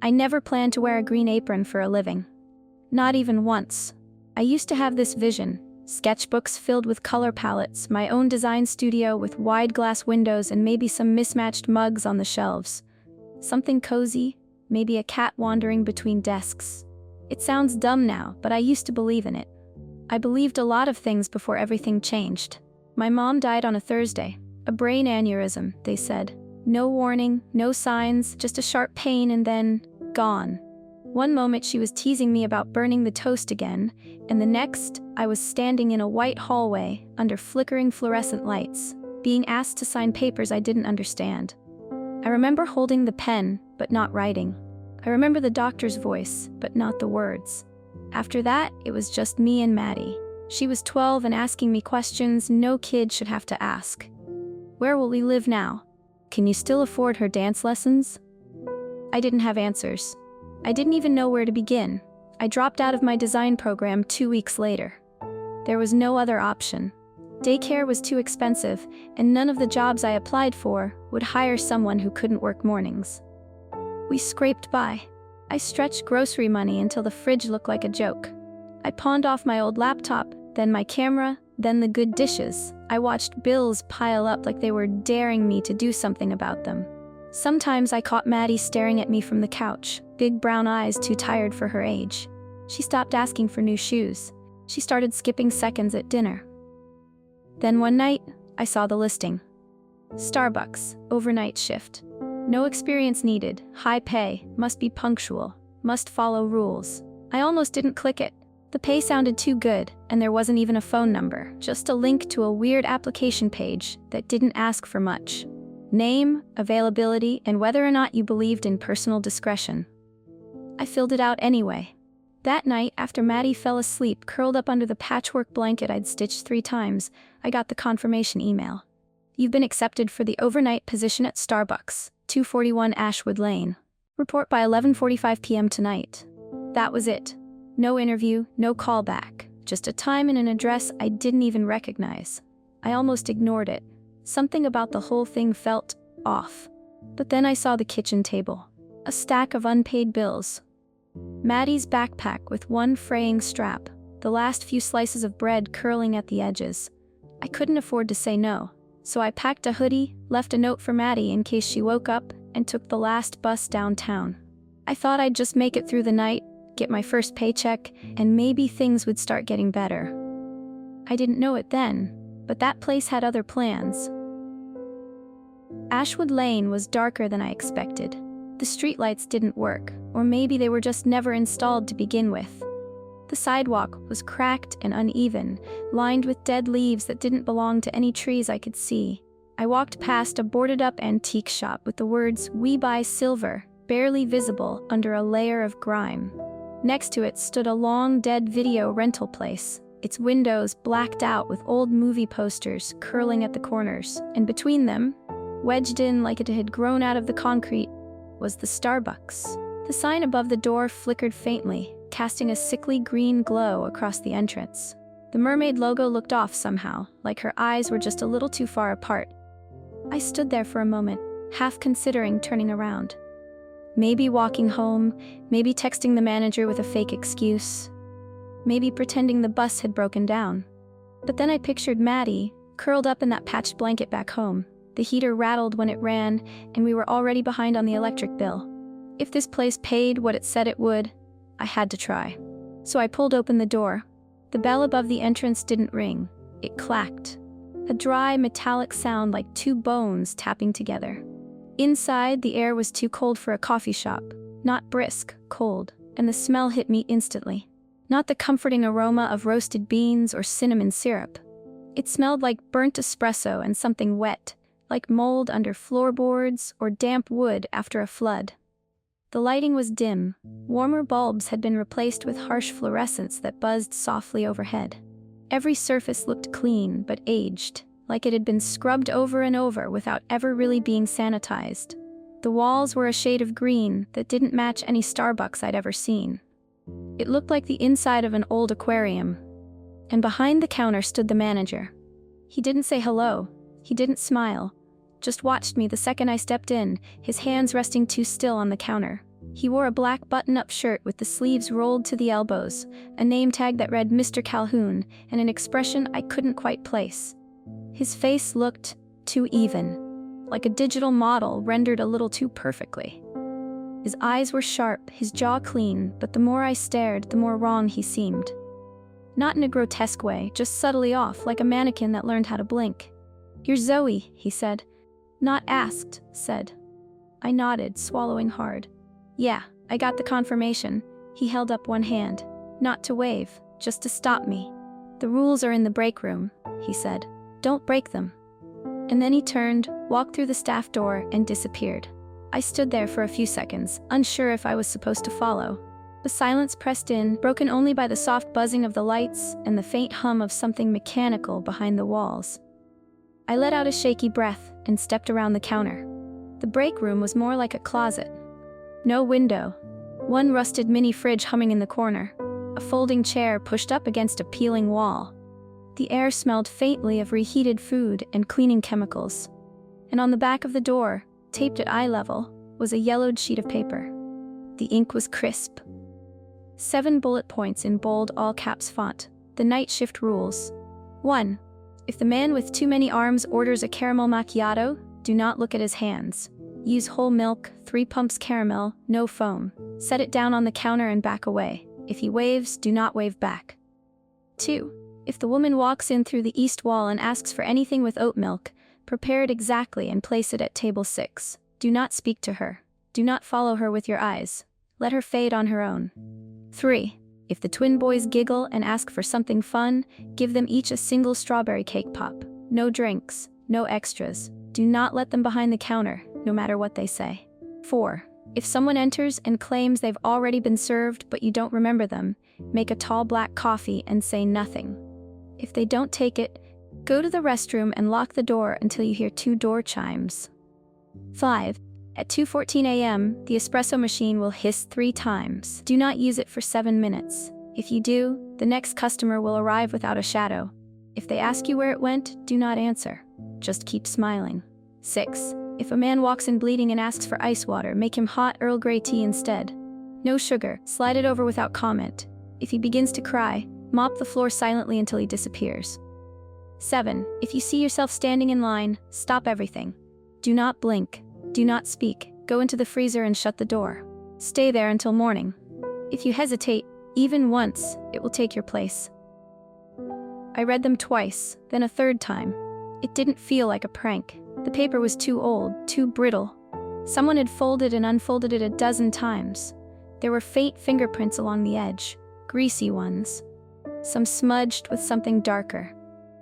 I never planned to wear a green apron for a living. Not even once. I used to have this vision, sketchbooks filled with color palettes, my own design studio with wide glass windows and maybe some mismatched mugs on the shelves. Something cozy, maybe a cat wandering between desks. It sounds dumb now, but I used to believe in it. I believed a lot of things before everything changed. My mom died on a Thursday. A brain aneurysm, they said. No warning, no signs, just a sharp pain and then gone. One moment she was teasing me about burning the toast again, and the next, I was standing in a white hallway under flickering fluorescent lights, being asked to sign papers I didn't understand. I remember holding the pen, but not writing. I remember the doctor's voice, but not the words. After that, it was just me and Maddie. She was 12 and asking me questions no kid should have to ask. Where will we live now? Can you still afford her dance lessons? I didn't have answers. I didn't even know where to begin. I dropped out of my design program 2 weeks later. There was no other option. Daycare was too expensive, and none of the jobs I applied for would hire someone who couldn't work mornings. We scraped by. I stretched grocery money until the fridge looked like a joke. I pawned off my old laptop, then my camera, then the good dishes. I watched bills pile up like they were daring me to do something about them. Sometimes I caught Maddie staring at me from the couch, big brown eyes too tired for her age. She stopped asking for new shoes. She started skipping seconds at dinner. Then one night, I saw the listing. Starbucks, overnight shift. No experience needed, high pay, must be punctual, must follow rules. I almost didn't click it. The pay sounded too good, and there wasn't even a phone number, just a link to a weird application page that didn't ask for much. Name, availability, and whether or not you believed in personal discretion. I filled it out anyway. That night, after Maddie fell asleep curled up under the patchwork blanket I'd stitched 3 times, I got the confirmation email. You've been accepted for the overnight position at Starbucks, 241 Ashwood Lane. Report by 11:45 p.m. tonight. That was it. No interview, no callback, just a time and an address I didn't even recognize. I almost ignored it. Something about the whole thing felt off. But then I saw the kitchen table. A stack of unpaid bills. Maddie's backpack with one fraying strap, the last few slices of bread curling at the edges. I couldn't afford to say no, so I packed a hoodie, left a note for Maddie in case she woke up, and took the last bus downtown. I thought I'd just make it through the night, get my first paycheck, and maybe things would start getting better. I didn't know it then, but that place had other plans. Ashwood Lane was darker than I expected. The streetlights didn't work, or maybe they were just never installed to begin with. The sidewalk was cracked and uneven, lined with dead leaves that didn't belong to any trees I could see. I walked past a boarded-up antique shop with the words, "We buy silver," barely visible under a layer of grime. Next to it stood a long, dead video rental place, its windows blacked out with old movie posters curling at the corners, and between them, wedged in like it had grown out of the concrete, was the Starbucks. The sign above the door flickered faintly, casting a sickly green glow across the entrance. The mermaid logo looked off somehow, like her eyes were just a little too far apart. I stood there for a moment, half considering turning around. Maybe walking home, maybe texting the manager with a fake excuse, maybe pretending the bus had broken down. But then I pictured Maddie, curled up in that patched blanket back home. The heater rattled when it ran, and we were already behind on the electric bill. If this place paid what it said it would, I had to try. So I pulled open the door. The bell above the entrance didn't ring. It clacked. A dry, metallic sound like 2 bones tapping together. Inside, the air was too cold for a coffee shop. Not brisk, cold, and the smell hit me instantly. Not the comforting aroma of roasted beans or cinnamon syrup. It smelled like burnt espresso and something wet, like mold under floorboards or damp wood after a flood. The lighting was dim. Warmer bulbs had been replaced with harsh fluorescents that buzzed softly overhead. Every surface looked clean but aged, like it had been scrubbed over and over without ever really being sanitized. The walls were a shade of green that didn't match any Starbucks I'd ever seen. It looked like the inside of an old aquarium. And behind the counter stood the manager. He didn't say hello. He didn't smile. Just watched me the second I stepped in, his hands resting too still on the counter. He wore a black button-up shirt with the sleeves rolled to the elbows, a name tag that read Mr. Calhoun, and an expression I couldn't quite place. His face looked too even, like a digital model rendered a little too perfectly. His eyes were sharp, his jaw clean, but the more I stared, the more wrong he seemed. Not in a grotesque way, just subtly off, like a mannequin that learned how to blink. "You're Zoe," he said. Not asked, said. I nodded, swallowing hard. Yeah, I got the confirmation. He held up one hand. Not to wave, just to stop me. "The rules are in the break room," he said. "Don't break them." And then he turned, walked through the staff door, and disappeared. I stood there for a few seconds, unsure if I was supposed to follow. The silence pressed in, broken only by the soft buzzing of the lights and the faint hum of something mechanical behind the walls. I let out a shaky breath and stepped around the counter. The break room was more like a closet. No window. One rusted mini fridge humming in the corner. A folding chair pushed up against a peeling wall. The air smelled faintly of reheated food and cleaning chemicals. And on the back of the door, taped at eye level, was a yellowed sheet of paper. The ink was crisp. 7 bullet points in bold all-caps font. The night shift rules. 1. If the man with too many arms orders a caramel macchiato, do not look at his hands. Use whole milk, 3 pumps caramel, no foam. Set it down on the counter and back away. If he waves, do not wave back. 2. If the woman walks in through the east wall and asks for anything with oat milk, prepare it exactly and place it at table 6. Do not speak to her. Do not follow her with your eyes. Let her fade on her own. 3. If the twin boys giggle and ask for something fun, give them each a single strawberry cake pop. No drinks, no extras. Do not let them behind the counter, no matter what they say. 4. If someone enters and claims they've already been served but you don't remember them, make a tall black coffee and say nothing. If they don't take it, go to the restroom and lock the door until you hear 2 door chimes. 5. At 2:14 a.m., the espresso machine will hiss 3 times. Do not use it for 7 minutes. If you do, the next customer will arrive without a shadow. If they ask you where it went, do not answer. Just keep smiling. 6. If a man walks in bleeding and asks for ice water, make him hot Earl Grey tea instead. No sugar, slide it over without comment. If he begins to cry, mop the floor silently until he disappears. 7. If you see yourself standing in line, stop everything. Do not blink. Do not speak. Go into the freezer and shut the door. Stay there until morning. If you hesitate, even once, it will take your place. I read them twice, then a third time. It didn't feel like a prank. The paper was too old, too brittle. Someone had folded and unfolded it a dozen times. There were faint fingerprints along the edge, greasy ones. Some smudged with something darker.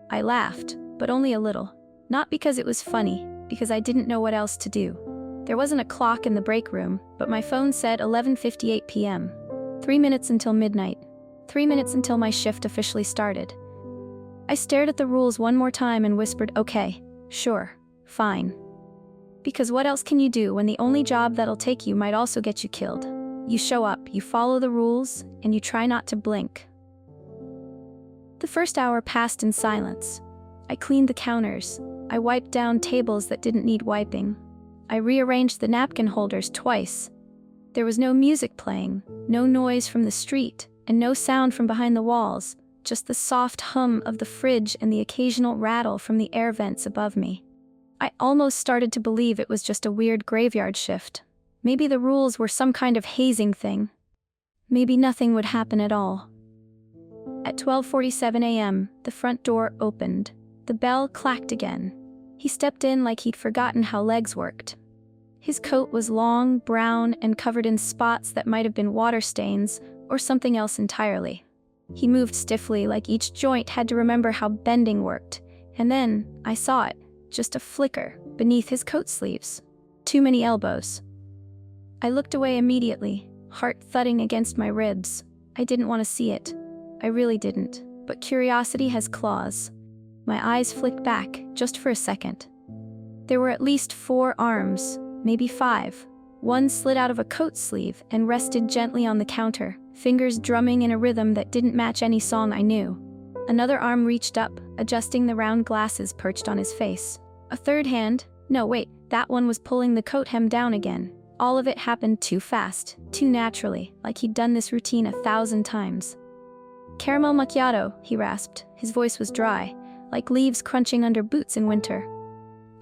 I laughed, but only a little. Not because it was funny, because I didn't know what else to do. There wasn't a clock in the break room, but my phone said 11:58 p.m. 3 minutes until midnight. 3 minutes until my shift officially started. I stared at the rules one more time and whispered, "Okay, sure, fine." Because what else can you do when the only job that'll take you might also get you killed? You show up, you follow the rules, and you try not to blink. The first hour passed in silence. I cleaned the counters. I wiped down tables that didn't need wiping. I rearranged the napkin holders twice. There was no music playing, no noise from the street, and no sound from behind the walls, just the soft hum of the fridge and the occasional rattle from the air vents above me. I almost started to believe it was just a weird graveyard shift. Maybe the rules were some kind of hazing thing. Maybe nothing would happen at all. At 12:47 a.m., the front door opened. The bell clacked again. He stepped in like he'd forgotten how legs worked. His coat was long, brown, and covered in spots that might have been water stains or something else entirely. He moved stiffly like each joint had to remember how bending worked, and then I saw it, just a flicker, beneath his coat sleeves. Too many elbows. I looked away immediately, heart thudding against my ribs. I didn't want to see it. I really didn't, but curiosity has claws. My eyes flicked back, just for a second. There were at least 4 arms, maybe 5. One slid out of a coat sleeve and rested gently on the counter, fingers drumming in a rhythm that didn't match any song I knew. Another arm reached up, adjusting the round glasses perched on his face. A third hand, no wait, that one was pulling the coat hem down again, All of it happened too fast, too naturally, like he'd done this routine 1,000 times. "Caramel macchiato," he rasped. His voice was dry, like leaves crunching under boots in winter.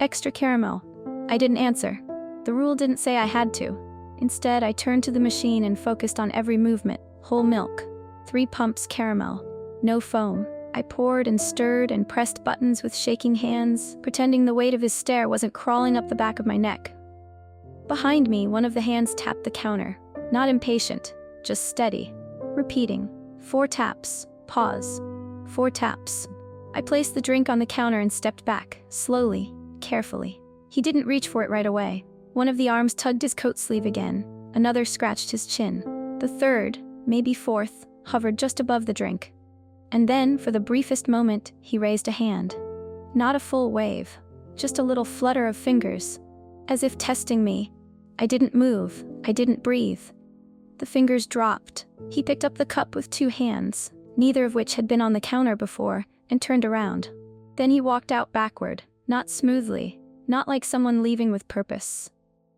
"Extra caramel." I didn't answer. The rule didn't say I had to. Instead, I turned to the machine and focused on every movement. Whole milk. 3 pumps caramel. No foam. I poured and stirred and pressed buttons with shaking hands, pretending the weight of his stare wasn't crawling up the back of my neck. Behind me, one of the hands tapped the counter. Not impatient, just steady. Repeating. 4 taps. Pause. 4 taps. I placed the drink on the counter and stepped back, slowly, carefully. He didn't reach for it right away. One of the arms tugged his coat sleeve again. Another scratched his chin. The third, maybe fourth, hovered just above the drink. And then, for the briefest moment, he raised a hand. Not a full wave, just a little flutter of fingers. As if testing me. I didn't move. I didn't breathe. The fingers dropped. He picked up the cup with 2 hands, neither of which had been on the counter before, and turned around. Then he walked out backward, not smoothly, not like someone leaving with purpose.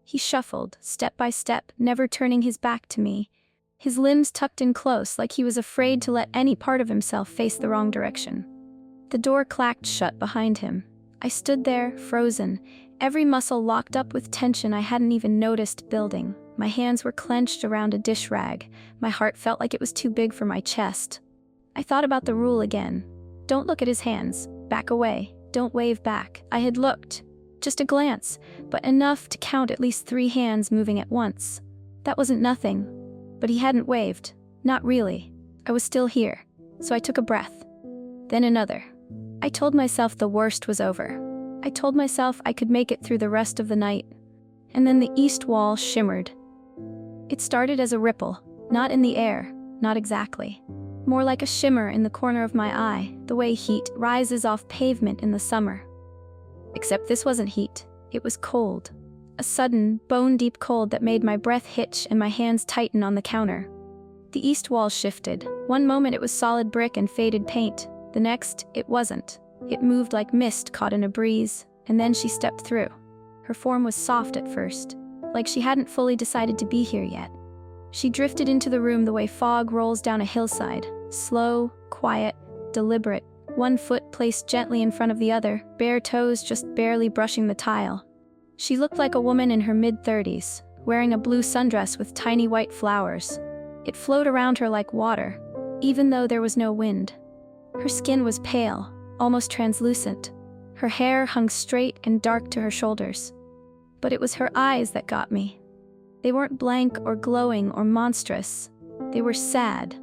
He shuffled, step by step, never turning his back to me. His limbs tucked in close, like he was afraid to let any part of himself face the wrong direction. The door clacked shut behind him. I stood there, frozen, every muscle locked up with tension I hadn't even noticed building. My hands were clenched around a dish rag. My heart felt like it was too big for my chest. I thought about the rule again. Don't look at his hands. Back away. Don't wave back. I had looked. Just a glance, but enough to count at least 3 hands moving at once. That wasn't nothing. But he hadn't waved. Not really. I was still here. So I took a breath. Then another. I told myself the worst was over. I told myself I could make it through the rest of the night. And then the east wall shimmered. It started as a ripple, not in the air, not exactly. More like a shimmer in the corner of my eye, the way heat rises off pavement in the summer. Except this wasn't heat, it was cold. A sudden, bone-deep cold that made my breath hitch and my hands tighten on the counter. The east wall shifted. One moment it was solid brick and faded paint. The next, it wasn't. It moved like mist caught in a breeze, and then she stepped through. Her form was soft at first, like she hadn't fully decided to be here yet. She drifted into the room the way fog rolls down a hillside, slow, quiet, deliberate, one foot placed gently in front of the other, bare toes just barely brushing the tile. She looked like a woman in her mid-30s, wearing a blue sundress with tiny white flowers. It flowed around her like water, even though there was no wind. Her skin was pale, almost translucent. Her hair hung straight and dark to her shoulders. But it was her eyes that got me. They weren't blank or glowing or monstrous. They were sad.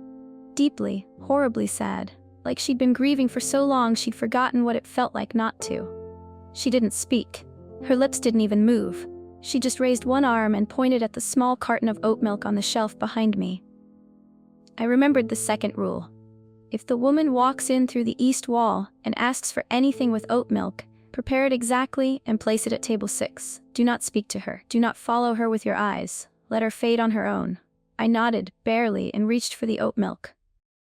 Deeply, horribly sad. Like she'd been grieving for so long she'd forgotten what it felt like not to. She didn't speak. Her lips didn't even move. She just raised one arm and pointed at the small carton of oat milk on the shelf behind me. I remembered the second rule. If the woman walks in through the east wall and asks for anything with oat milk, prepare it exactly and place it at table 6. Do not speak to her. Do not follow her with your eyes. Let her fade on her own. I nodded, barely, and reached for the oat milk.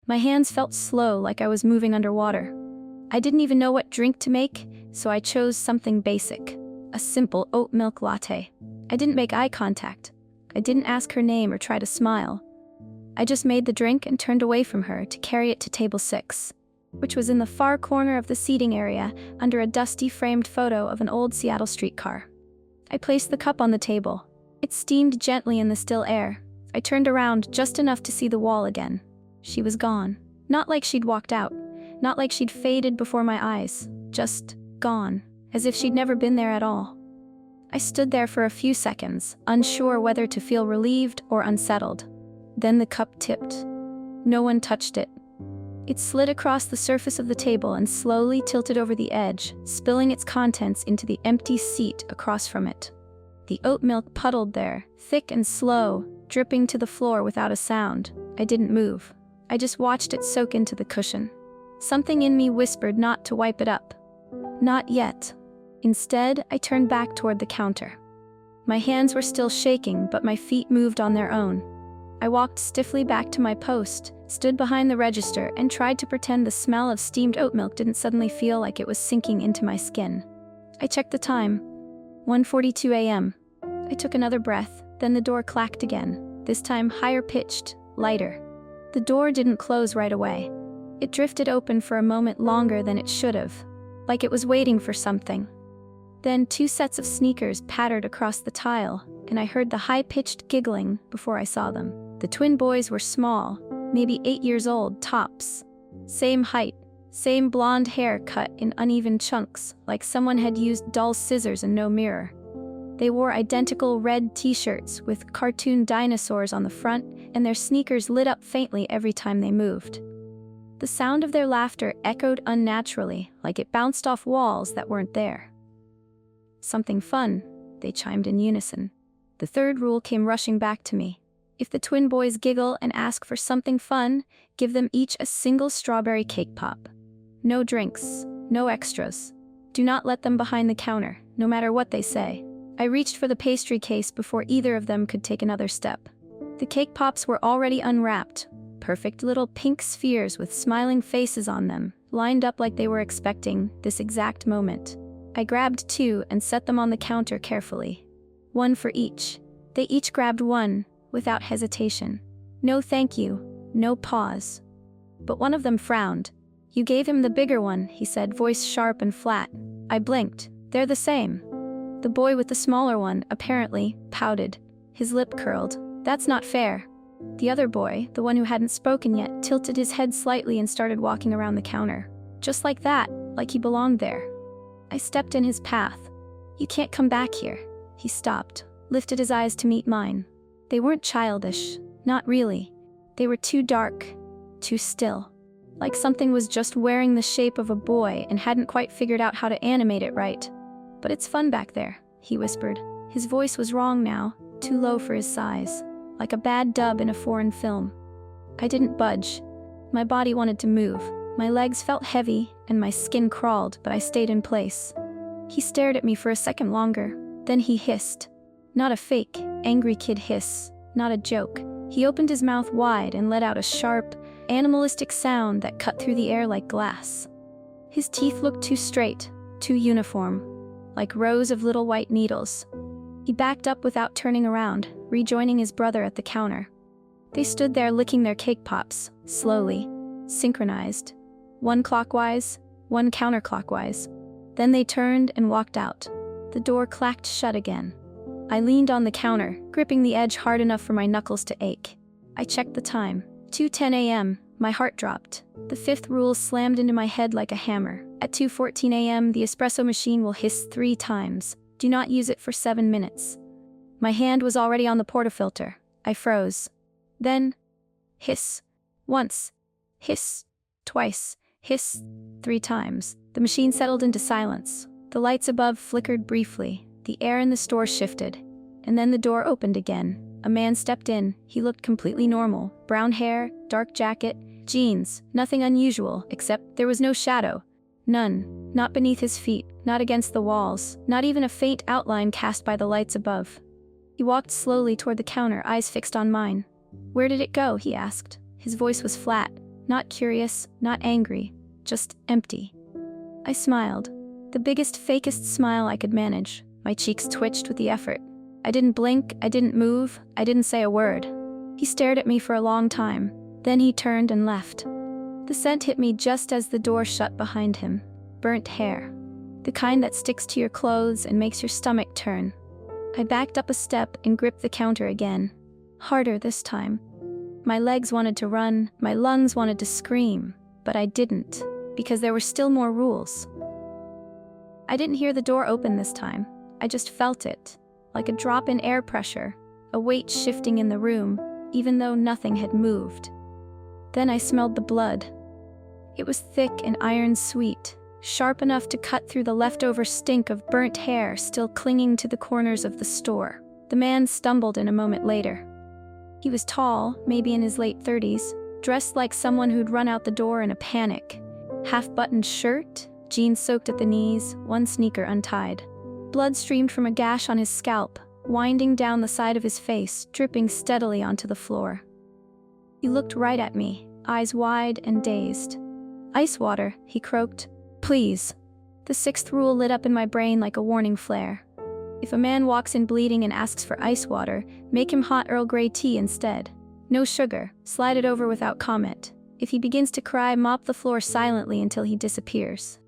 My hands felt slow, like I was moving underwater. I didn't even know what drink to make, so I chose something basic. A simple oat milk latte. I didn't make eye contact. I didn't ask her name or try to smile. I just made the drink and turned away from her to carry it to table 6, which was in the far corner of the seating area under a dusty framed photo of an old Seattle streetcar. I placed the cup on the table. It steamed gently in the still air. I turned around just enough to see the wall again. She was gone. Not like she'd walked out. Not like she'd faded before my eyes. Just gone. As if she'd never been there at all. I stood there for a few seconds, unsure whether to feel relieved or unsettled. Then the cup tipped. No one touched it. It slid across the surface of the table and slowly tilted over the edge, spilling its contents into the empty seat across from it. The oat milk puddled there, thick and slow, dripping to the floor without a sound. I didn't move. I just watched it soak into the cushion. Something in me whispered not to wipe it up. Not yet. Instead, I turned back toward the counter. My hands were still shaking, but my feet moved on their own. I walked stiffly back to my post, stood behind the register, and tried to pretend the smell of steamed oat milk didn't suddenly feel like it was sinking into my skin. I checked the time. 1:42 a.m. I took another breath, Then the door clacked again, this time higher pitched, lighter. The door didn't close right away. It drifted open for a moment longer than it should have, like it was waiting for something. Then 2 sets of sneakers pattered across the tile, and I heard the high-pitched giggling before I saw them. The twin boys were small, maybe 8 years old, tops. Same height, same blonde hair cut in uneven chunks, like someone had used dull scissors and no mirror. They wore identical red t-shirts with cartoon dinosaurs on the front, and their sneakers lit up faintly every time they moved. The sound of their laughter echoed unnaturally, like it bounced off walls that weren't there. "Something fun," they chimed in unison. The third rule came rushing back to me. If the twin boys giggle and ask for something fun, give them each a single strawberry cake pop. No drinks, no extras. Do not let them behind the counter, no matter what they say. I reached for the pastry case before either of them could take another step. The cake pops were already unwrapped, perfect little pink spheres with smiling faces on them, lined up like they were expecting this exact moment. I grabbed 2 and set them on the counter carefully. 1 for each. They each grabbed 1, without hesitation. No thank you, no pause. But one of them frowned. "You gave him the bigger one," he said, voice sharp and flat. I blinked. "They're the same." The boy with the smaller one, apparently, pouted. His lip curled. "That's not fair." The other boy, the one who hadn't spoken yet, tilted his head slightly and started walking around the counter. Just like that, like he belonged there. I stepped in his path. "You can't come back here." He stopped, lifted his eyes to meet mine. They weren't childish, not really. They were too dark, too still. Like something was just wearing the shape of a boy and hadn't quite figured out how to animate it right. "But it's fun back there," he whispered. His voice was wrong now, too low for his size, like a bad dub in a foreign film. I didn't budge. My body wanted to move. My legs felt heavy, and my skin crawled, but I stayed in place. He stared at me for a second longer. Then he hissed. Not a fake, angry kid hiss, not a joke. He opened his mouth wide and let out a sharp, animalistic sound that cut through the air like glass. His teeth looked too straight, too uniform, like rows of little white needles. He backed up without turning around, rejoining his brother at the counter. They stood there licking their cake pops, slowly, synchronized. One clockwise, one counterclockwise. Then they turned and walked out. The door clacked shut again. I leaned on the counter, gripping the edge hard enough for my knuckles to ache. I checked the time. 2:10 a.m., my heart dropped. The 5th rule slammed into my head like a hammer. At 2:14 a.m., the espresso machine will hiss 3 times. Do not use it for 7 minutes. My hand was already on the portafilter. I froze. Then, hiss. Once. Hiss. Twice. Hiss. 3 times. The machine settled into silence. The lights above flickered briefly. The air in the store shifted. And then the door opened again. A man stepped in. He looked completely normal. Brown hair, dark jacket, jeans. Nothing unusual, except there was no shadow. None. Not beneath his feet, not against the walls, not even a faint outline cast by the lights above. He walked slowly toward the counter, eyes fixed on mine. "Where did it go?" he asked. His voice was flat, not curious, not angry, just empty. I smiled. The biggest, fakest smile I could manage. My cheeks twitched with the effort. I didn't blink, I didn't move, I didn't say a word. He stared at me for a long time. Then he turned and left. The scent hit me just as the door shut behind him. Burnt hair. The kind that sticks to your clothes and makes your stomach turn. I backed up a step and gripped the counter again. Harder this time. My legs wanted to run, my lungs wanted to scream, but I didn't, because there were still more rules. I didn't hear the door open this time. I just felt it, like a drop in air pressure, a weight shifting in the room, even though nothing had moved. Then I smelled the blood. It was thick and iron-sweet, sharp enough to cut through the leftover stink of burnt hair still clinging to the corners of the store. The man stumbled in a moment later. He was tall, maybe in his late 30s, dressed like someone who'd run out the door in a panic. Half-buttoned shirt, jeans soaked at the knees, one sneaker untied. Blood streamed from a gash on his scalp, winding down the side of his face, dripping steadily onto the floor. He looked right at me, eyes wide and dazed. "Ice water," he croaked. "Please." The 6th rule lit up in my brain like a warning flare. If a man walks in bleeding and asks for ice water, make him hot Earl Grey tea instead. No sugar, slide it over without comment. If he begins to cry, mop the floor silently until he disappears.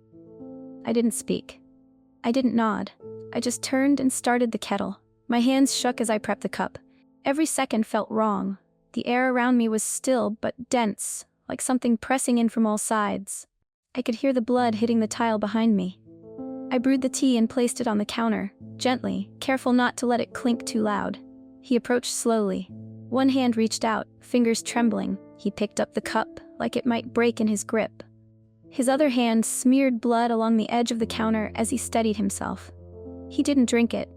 I didn't speak. I didn't nod. I just turned and started the kettle. My hands shook as I prepped the cup. Every second felt wrong. The air around me was still but dense, like something pressing in from all sides. I could hear the blood hitting the tile behind me. I brewed the tea and placed it on the counter, gently, careful not to let it clink too loud. He approached slowly. One hand reached out, fingers trembling. He picked up the cup, like it might break in his grip. His other hand smeared blood along the edge of the counter as he steadied himself. He didn't drink it.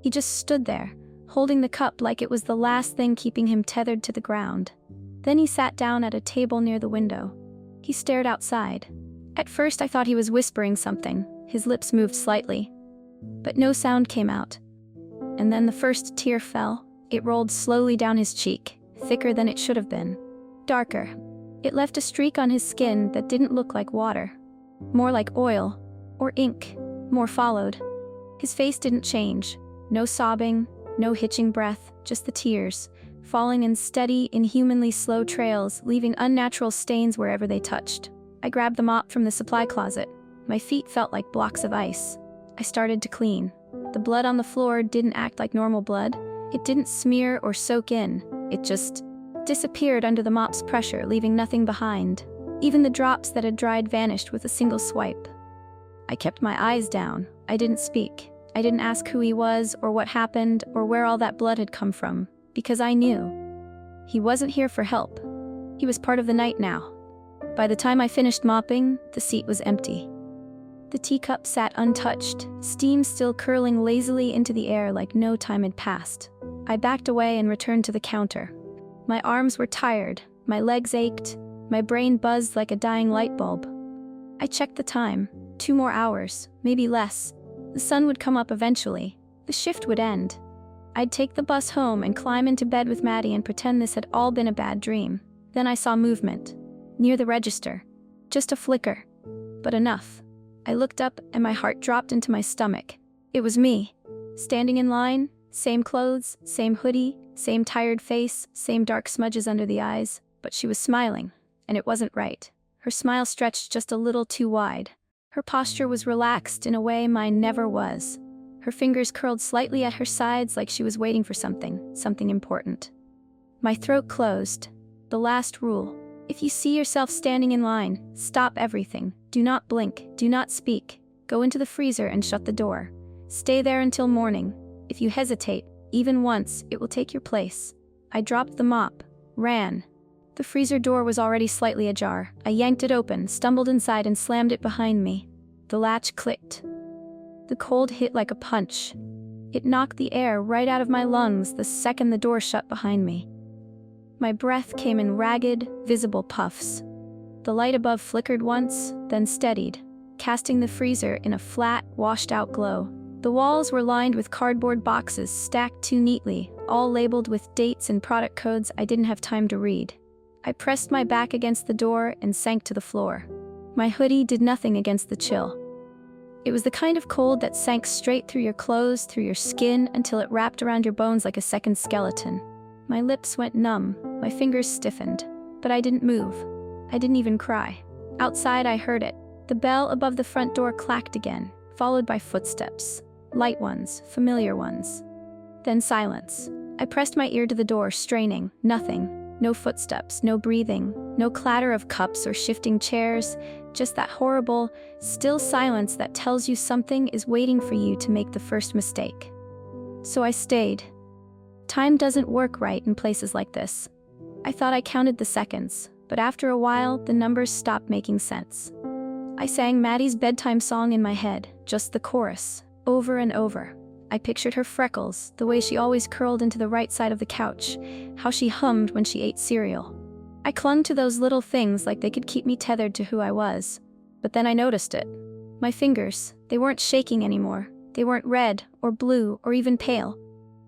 He just stood there, holding the cup like it was the last thing keeping him tethered to the ground. Then he sat down at a table near the window. He stared outside. At first I thought he was whispering something. His lips moved slightly, but no sound came out. And then the first tear fell. It rolled slowly down his cheek, thicker than it should have been. Darker. It left a streak on his skin that didn't look like water. More like oil, or ink. More followed. His face didn't change. No sobbing, no hitching breath, just the tears, falling in steady, inhumanly slow trails, leaving unnatural stains wherever they touched. I grabbed the mop from the supply closet. My feet felt like blocks of ice. I started to clean. The blood on the floor didn't act like normal blood. It didn't smear or soak in. It just disappeared under the mop's pressure, leaving nothing behind. Even the drops that had dried vanished with a single swipe. I kept my eyes down. I didn't speak. I didn't ask who he was, or what happened, or where all that blood had come from, because I knew. He wasn't here for help. He was part of the night now. By the time I finished mopping, the seat was empty. The teacup sat untouched, steam still curling lazily into the air like no time had passed. I backed away and returned to the counter. My arms were tired, my legs ached, my brain buzzed like a dying light bulb. I checked the time. 2 more hours, maybe less. The sun would come up eventually. The shift would end. I'd take the bus home and climb into bed with Maddie and pretend this had all been a bad dream. Then I saw movement. Near the register. Just a flicker. But enough. I looked up and my heart dropped into my stomach. It was me. Standing in line, same clothes, same hoodie, same tired face, same dark smudges under the eyes, but she was smiling, and it wasn't right. Her smile stretched just a little too wide. Her posture was relaxed in a way mine never was. Her fingers curled slightly at her sides like she was waiting for something important. My throat closed. The last rule. If you see yourself standing in line, stop everything. Do not blink, do not speak. Go into the freezer and shut the door. Stay there until morning. If you hesitate, even once, it will take your place. I dropped the mop, ran. The freezer door was already slightly ajar. I yanked it open, stumbled inside and slammed it behind me. The latch clicked. The cold hit like a punch. It knocked the air right out of my lungs the second the door shut behind me. My breath came in ragged, visible puffs. The light above flickered once, then steadied, casting the freezer in a flat, washed-out glow. The walls were lined with cardboard boxes stacked too neatly, all labeled with dates and product codes I didn't have time to read. I pressed my back against the door and sank to the floor. My hoodie did nothing against the chill. It was the kind of cold that sank straight through your clothes, through your skin, until it wrapped around your bones like a second skeleton. My lips went numb, my fingers stiffened, but I didn't move. I didn't even cry. Outside, I heard it. The bell above the front door clacked again, followed by footsteps. Light ones, familiar ones. Then silence. I pressed my ear to the door, straining. Nothing. No footsteps, no breathing, no clatter of cups or shifting chairs, just that horrible, still silence that tells you something is waiting for you to make the first mistake. So I stayed. Time doesn't work right in places like this. I thought I counted the seconds, but after a while, the numbers stopped making sense. I sang Maddie's bedtime song in my head, just the chorus, over and over. I pictured her freckles, the way she always curled into the right side of the couch, how she hummed when she ate cereal. I clung to those little things like they could keep me tethered to who I was. But then I noticed it. My fingers, they weren't shaking anymore. They weren't red, or blue, or even pale.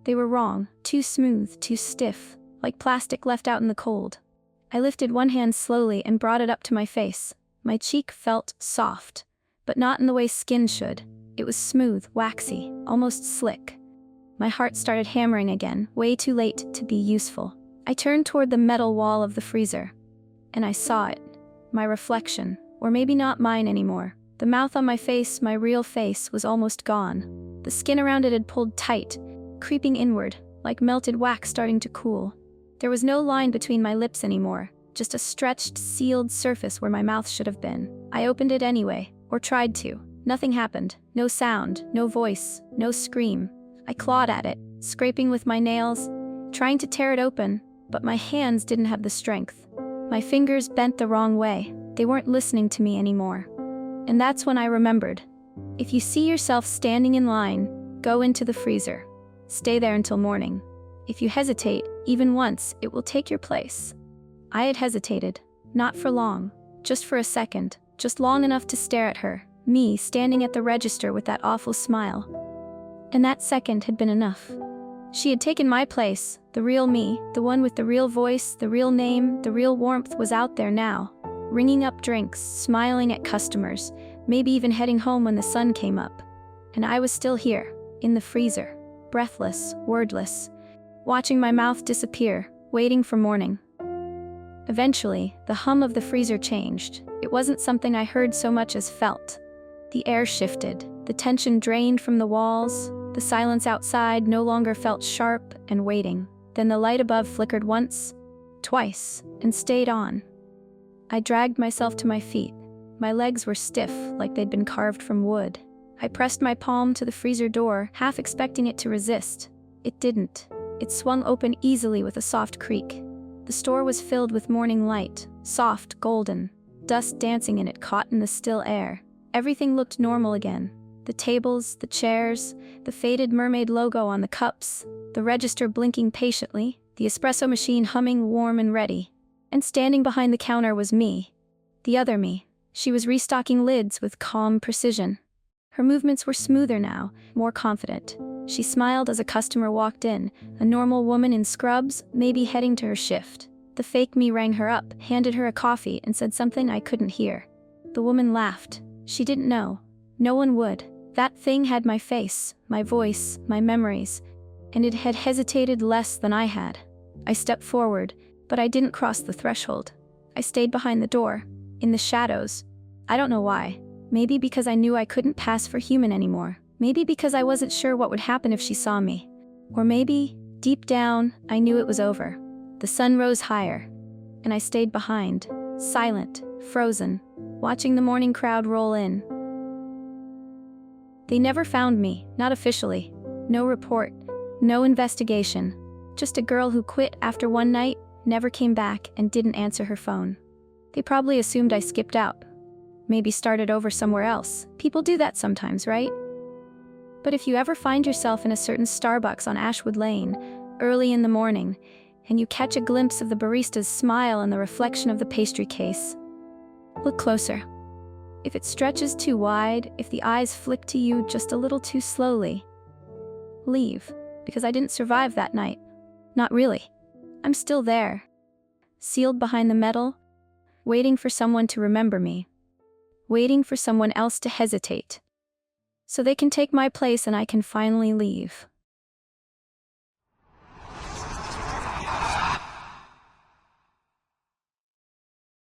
They were wrong, too smooth, too stiff, like plastic left out in the cold. I lifted one hand slowly and brought it up to my face. My cheek felt soft, but not in the way skin should. It was smooth, waxy, almost slick. My heart started hammering again, way too late to be useful. I turned toward the metal wall of the freezer, and I saw it. My reflection, or maybe not mine anymore. The mouth on my face, my real face, was almost gone. The skin around it had pulled tight, creeping inward, like melted wax starting to cool. There was no line between my lips anymore, just a stretched, sealed surface where my mouth should have been. I opened it anyway, or tried to. Nothing happened. No sound, no voice, no scream. I clawed at it, scraping with my nails, trying to tear it open, but my hands didn't have the strength. My fingers bent the wrong way. They weren't listening to me anymore. And that's when I remembered. If you see yourself standing in line, go into the freezer. Stay there until morning. If you hesitate, even once, it will take your place. I had hesitated. Not for long. Just for a second. Just long enough to stare at her. Me standing at the register with that awful smile. And that second had been enough. She had taken my place. The real me, the one with the real voice, the real name, the real warmth was out there now. Ringing up drinks, smiling at customers, maybe even heading home when the sun came up. And I was still here, in the freezer, breathless, wordless, watching my mouth disappear, waiting for morning. Eventually, the hum of the freezer changed. It wasn't something I heard so much as felt. The air shifted, the tension drained from the walls, the silence outside no longer felt sharp and waiting. Then the light above flickered once, twice, and stayed on. I dragged myself to my feet. My legs were stiff, like they'd been carved from wood. I pressed my palm to the freezer door, half expecting it to resist. It didn't. It swung open easily with a soft creak. The store was filled with morning light, soft, golden, dust dancing in it caught in the still air. Everything looked normal again. The tables, the chairs, the faded mermaid logo on the cups, the register blinking patiently, the espresso machine humming warm and ready. And standing behind the counter was me. The other me. She was restocking lids with calm precision. Her movements were smoother now, more confident. She smiled as a customer walked in, a normal woman in scrubs, maybe heading to her shift. The fake me rang her up, handed her a coffee, and said something I couldn't hear. The woman laughed. She didn't know. No one would. That thing had my face, my voice, my memories, and it had hesitated less than I had. I stepped forward, but I didn't cross the threshold. I stayed behind the door, in the shadows. I don't know why. Maybe because I knew I couldn't pass for human anymore. Maybe because I wasn't sure what would happen if she saw me. Or maybe, deep down, I knew it was over. The sun rose higher, and I stayed behind, silent, frozen, watching the morning crowd roll in. They never found me, not officially. No report, no investigation. Just a girl who quit after one night, never came back, and didn't answer her phone. They probably assumed I skipped out. Maybe started over somewhere else. People do that sometimes, right? But if you ever find yourself in a certain Starbucks on Ashwood Lane, early in the morning, and you catch a glimpse of the barista's smile and the reflection of the pastry case, look closer. If it stretches too wide, if the eyes flick to you just a little too slowly, leave, because I didn't survive that night. Not really. I'm still there, sealed behind the metal, waiting for someone to remember me, waiting for someone else to hesitate, so they can take my place and I can finally leave.